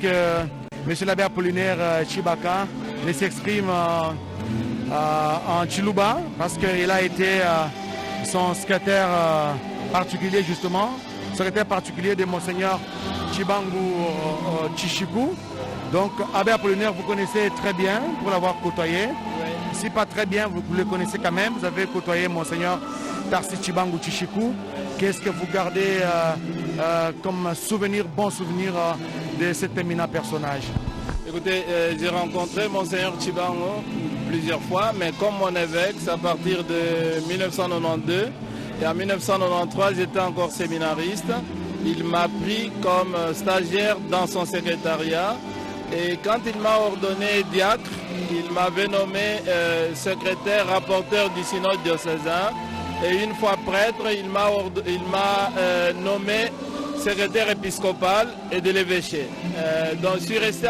Que M. l'abbé Apollinaire Chibaka ne s'exprime en Chiluba parce qu'il a été son secrétaire particulier justement, secrétaire particulier de Monseigneur Chibangu Chichiku. Donc abbé Apollinaire, vous connaissez très bien pour l'avoir côtoyé. Oui. Si pas très bien, vous le connaissez quand même. Vous avez côtoyé Monseigneur Tarsi Chibangu Chichiku. Qu'est-ce que vous gardez comme souvenir, bon souvenir de cet éminent personnage? Écoutez, j'ai rencontré Monseigneur Chibangu plusieurs fois, mais comme mon évêque, c'est à partir de 1992. Et en 1993, j'étais encore séminariste. Il m'a pris comme stagiaire dans son secrétariat. Et quand il m'a ordonné diacre, il m'avait nommé secrétaire rapporteur du synode diocésain. Et une fois prêtre, il m'a nommé secrétaire épiscopal et de l'évêché. Donc je suis resté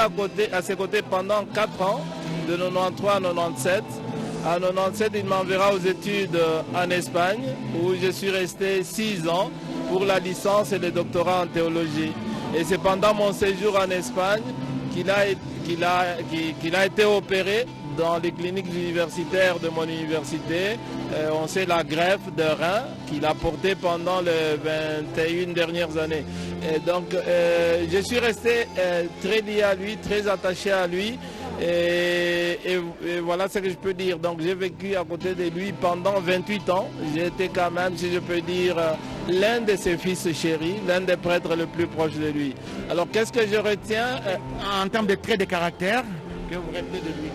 à ses côtés pendant 4 ans, de 93 à 97. En 97, il m'enverra aux études en Espagne, où je suis resté 6 ans pour la licence et le doctorat en théologie. Et c'est pendant mon séjour en Espagne qu'il a été opéré dans les cliniques universitaires de mon université. On sait la greffe de rein qu'il a portée pendant les 21 dernières années. Et donc je suis resté très lié à lui, très attaché à lui. Et voilà ce que je peux dire. Donc j'ai vécu à côté de lui pendant 28 ans. J'ai été quand même, si je peux dire, l'un de ses fils chéris, l'un des prêtres les plus proches de lui. Alors qu'est-ce que je retiens en termes de traits de caractère que vous retenez de lui?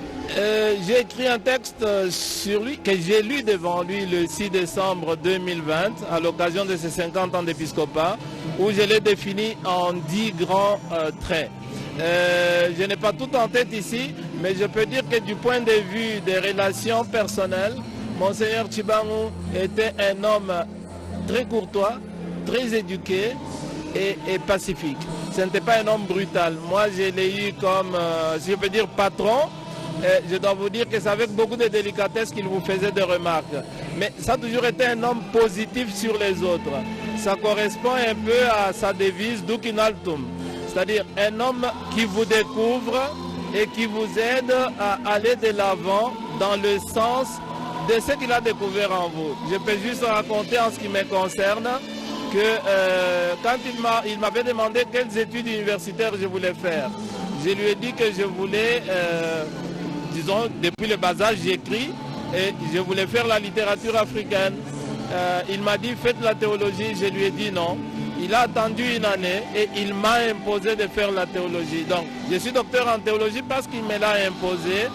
J'ai écrit un texte sur lui que j'ai lu devant lui le 6 décembre 2020 à l'occasion de ses 50 ans d'épiscopat, où je l'ai défini en 10 grands traits. Je n'ai pas tout en tête ici, mais je peux dire que du point de vue des relations personnelles, Monseigneur Chibangu était un homme très courtois, très éduqué et pacifique. Ce n'était pas un homme brutal. Moi, je l'ai eu comme, si je peux dire, patron. Je dois vous dire que c'est avec beaucoup de délicatesse qu'il vous faisait des remarques. Mais ça a toujours été un homme positif sur les autres. Ça correspond un peu à sa devise Ducin Altum. C'est-à-dire un homme qui vous découvre et qui vous aide à aller de l'avant dans le sens de ce qu'il a découvert en vous. Je peux juste raconter en ce qui me concerne que quand il m'avait demandé quelles études universitaires je voulais faire, je lui ai dit que je voulais, disons, depuis le bas âge, j'écris et je voulais faire la littérature africaine. Il m'a dit faites la théologie, je lui ai dit non. Il a attendu une année et il m'a imposé de faire la théologie. Donc, je suis docteur en théologie parce qu'il me l'a imposé.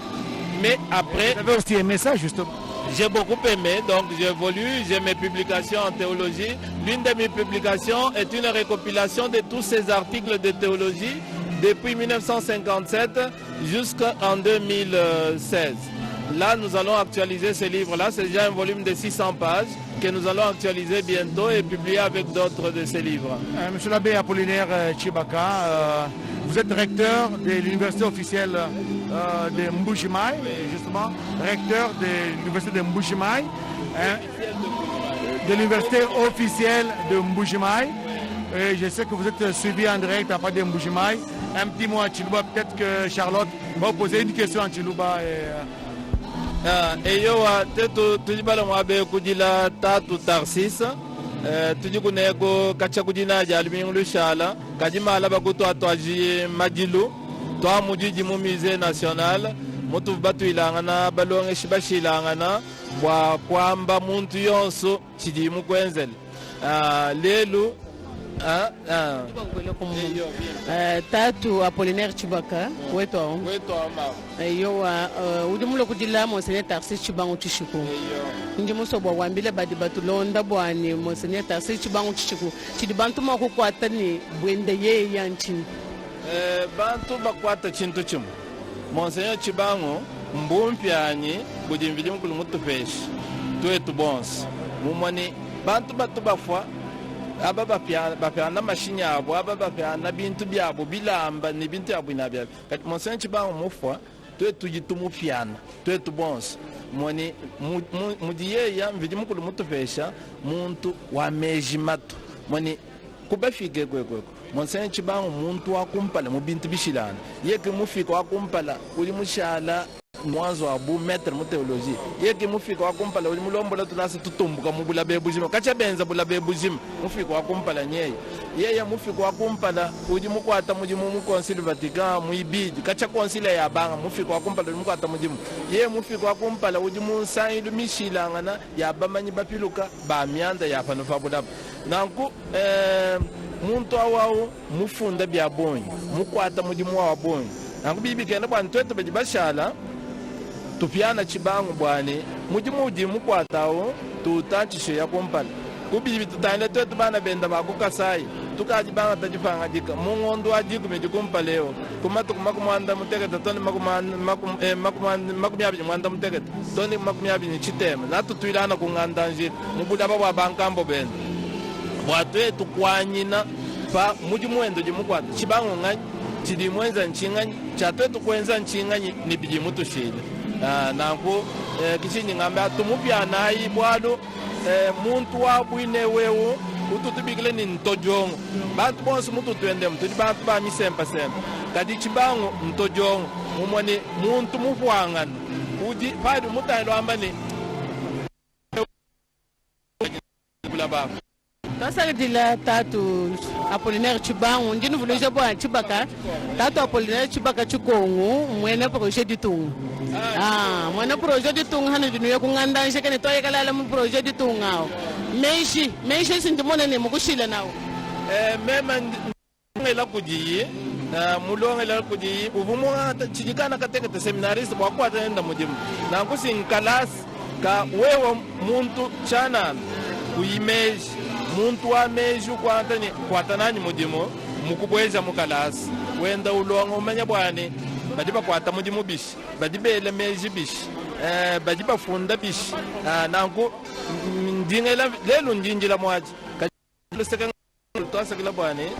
Mais après... Vous avez aussi aimé ça, justement? J'ai beaucoup aimé, donc j'évolue, j'ai mes publications en théologie. L'une de mes publications est une récompilation de tous ces articles de théologie depuis 1957 jusqu'en 2016. Là, nous allons actualiser ce livre-là. C'est déjà un volume de 600 pages que nous allons actualiser bientôt et publier avec d'autres de ces livres. Monsieur l'abbé Apollinaire Chibaka, vous êtes recteur de l'université officielle de Mbujimaï, justement, recteur de l'université de Mbujimaï, de l'université officielle de Mbujimaï. Et je sais que vous êtes suivi en direct à part de Mbujimaï. Un petit mot en Chiluba, peut-être que Charlotte va vous poser une question en Chiluba. Eyowa tetu tujibala mwabe kujila tatu Tarsis tujikunego kacha kujina jalimi lushala kajimala bagutu atwaji majilu twa mujiji mu musée national mutu batu ilangana balonge shibashilangana bwa kwamba muntu yonso chidi mu kwenzele lelu Tatu Apollinaire Chibaka weto yo udimulo kudila Monseigneur Tarsi Chibangu Chichiku ndimuso bwa wambile badi batulonda bwani Monseigneur Tarsi Chibangu Chichiku chidibantu makukwata ni bwende ye yanchi bantu bakwata chintu chimu Monseigneur Chibangu mbumpyanyi budimvili mukulu mutupeshi twetu bonse mumoni bantu batu bafwa aba bapyana mashini yabo aba bapyana bintu byabo bilamba ni bintu yabo inabya kati Monseigneur Chibangu mufwa twetu jitumupyana twetu bonse moni mudiyeya mvidi mukulu mutupesha muntu wa meji matu moni kubafike kweko monsenye chibangu muntu wakumpala mubintu bishilana yeke mufika wakumpala uli mushala mwanzo wa bu metre mu teologie yeke mufika wakumpala uli mulombola tulasa tutumbuka mu bulabe bujima kacha benza bulabe bujima mufika wakumpala nyeye yeye mufika wakumpala uli mukwata mujimu mu Concile Vatican mu ibidi kacha concile ya banga mufika wakumpala uli mukwata mujimu yeye mufika wakumpala uli mu sailu mishilangana ya bamanyi bapiluka ba myanda ya pano fabulaba nanku muntu awawo mufunda bya bonyi mukwata mujimu wa bonyi nanku bibi kenda bwana twetu bajibashala tupiana chibangu bwane mujimu uji mukwatawo tutachisho ya kumpala kubibi tutane twetu bana benda bakukasai tukajibanga tajifanga jika mungondo ajiku mejikumpaleo kumatu kumakumanda mutegeta toni makumyabi mwanda mutegeta toni makumyabi ni chitema natu tuilana kunganda njit mubudaba wa bankambo benda bwatwe tukwanyina pa mujimu endo jimukwata chibangu nganyi chidi mwenza nchinganyi chatwe tukwenza nchinganyi ni bijimu tushile nanku kishinyi ngambe atumupya nayi bwado muntu wabwine wewo ututubikile ni ntojongo bantu bonse mutu twende mutudi bantu banyi sempa kadi chibango ntojongo mumoni muntu mufwangana uji padi mutailo ambani bulababa Tasa dila tatu Apollinaire Chibangu ndinu vuleje bwa Chibaka tatu Apollinaire Chibaka Chikongu mwene projet du tungu mwene projet du tungu hana dinu ya kunganda nshekene toye kalala mu projet du tungu ngao meishi sindimone ne mukushila nawo mema ngela kujiye mulonga la kujiye uvumo chijikana kateka seminarist kwa kwata enda mujimu na kusinkalas ka wewe muntu chana kuimeji muntu wa meju kwatanani mudimo mukubweza mukalasi wenda ulonga umenya bwane badiba kwata mudimu bishi badibele meji bishi badiba funda bishi nanku ndingela lelo ndinjila mwaji kaseka twasakila bwane